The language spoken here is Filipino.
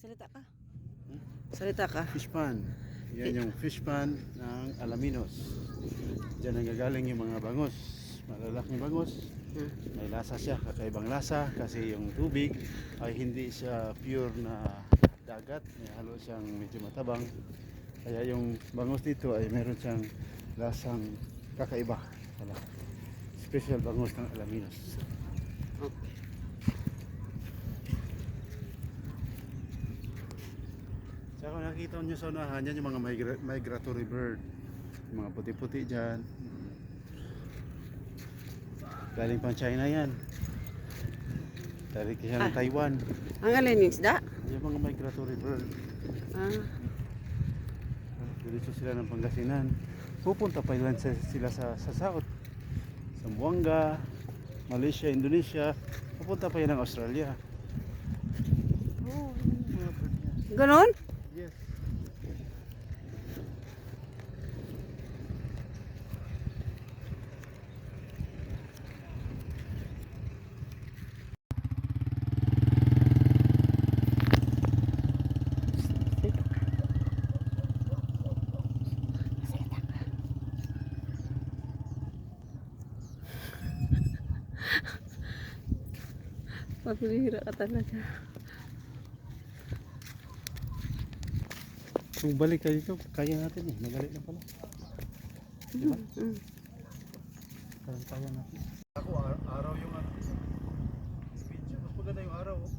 Salita ka. Salita ka. Fish pan. Yan yung fish pan ng Alaminos. Diyan nanggagaling yung mga bangus. Malalaking bangus. May lasa siya, kakaibang lasa kasi yung tubig ay hindi siya pure na dagat. May halo siyang medyo matabang. Kaya yung bangus dito ay meron siyang lasang kakaiba. Special bangus ng Alaminos. Okay. Saka kung nakita nyo sa unahan, yan yung mga migratory bird. Yung mga puti-puti dyan. Galing pang China yan. Galing siya ng Taiwan. Ang alin yung isda? Yung mga migratory bird. Diretso sila ng Pangasinan. Pupunta pa ilan sila sa South. Zamboanga, Malaysia, Indonesia. Pupunta pa yan ng Australia. Oh, mga bird niya. Ganon? Yes. Pabihira ka talaga. Kung balik ka dito, kaya natin eh. Magalit na pala. Diba? Parang kaya natin. Ako, araw yung ano. Speed siya. Mas maganda yung araw. Oh.